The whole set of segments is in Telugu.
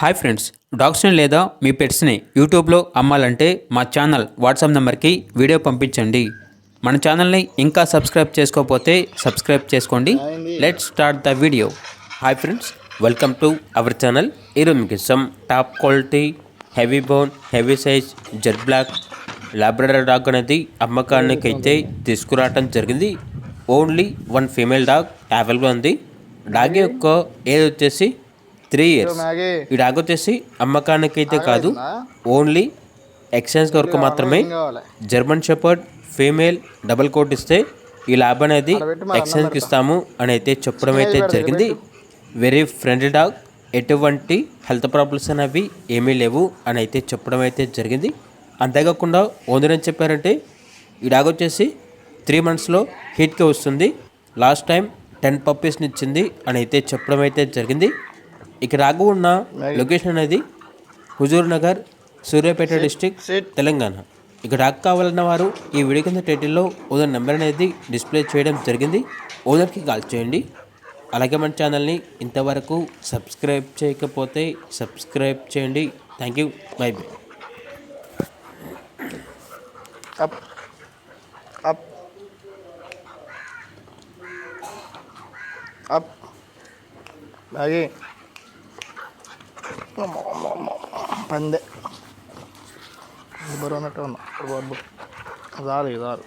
హాయ్ ఫ్రెండ్స్, డాగ్స్ని లేదా మీ పెట్స్ని యూట్యూబ్లో అమ్మాలంటే మా ఛానల్ వాట్సాప్ నెంబర్కి వీడియో పంపించండి. మన ఛానల్ని ఇంకా సబ్స్క్రైబ్ చేసుకోకపోతే సబ్స్క్రైబ్ చేసుకోండి. Let's start the video. Hi friends, welcome to our channel. ఈరోజు మీకు some top quality heavy bone heavy size jet black labrador dog అనేది అమ్మకానికి అయితే తీసుకురావడం జరిగింది. Only one female dog available ఉంది. డాగ్ యొక్క ఏజ్ వచ్చేసి 3 years. ఈ డాగ్ వచ్చేసి అమ్మకానికి అయితే కాదు, ఓన్లీ ఎక్స్చేంజ్ వరకు మాత్రమే. German shepherd female double coat ఇస్తే ఈ ల్యాబ్ అనేది ఎక్స్చేంజ్కి ఇస్తాము అని అయితే చెప్పడం అయితే జరిగింది. వెరీ ఫ్రెండ్లీ డాగ్, ఎటువంటి హెల్త్ ప్రాబ్లమ్స్ అనేవి ఏమీ లేవు అని అయితే చెప్పడం అయితే జరిగింది. అంతేకాకుండా ఓనర్ ఏం చెప్పారంటే ఈ డాగ్ వచ్చేసి 3 monthsలో హీట్కి వస్తుంది. లాస్ట్ టైం 10 పప్పీస్ని ఇచ్చింది అని అయితే చెప్పడం అయితే జరిగింది. ఇక రాగు ఉన్న లొకేషన్ అనేది హుజూర్ నగర్, సూర్యాపేట డిస్టిక్, తెలంగాణ. ఇక డాగ్ కావాలన్న వారు ఈ వీడియో కింద టైటిల్లో ఓనర్ నెంబర్ అనేది డిస్ప్లే చేయడం జరిగింది. ఓనర్కి కాల్ చేయండి. అలాగే మన ఛానల్ని ఇంతవరకు సబ్స్క్రైబ్ చేయకపోతే సబ్స్క్రైబ్ చేయండి. Thank you, bye bye. అప్ అప్ అప్ బాగి పందే బరువు అన్నట్టు ఉన్నా ఇప్పుడు చాలు చాలు.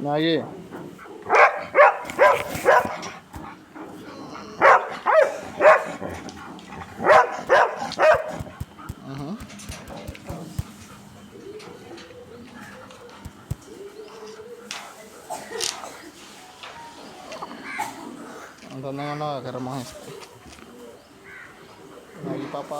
నాగి అంత అందంగా ఉన్నావు కర్ర మహేష్. నాగి పాప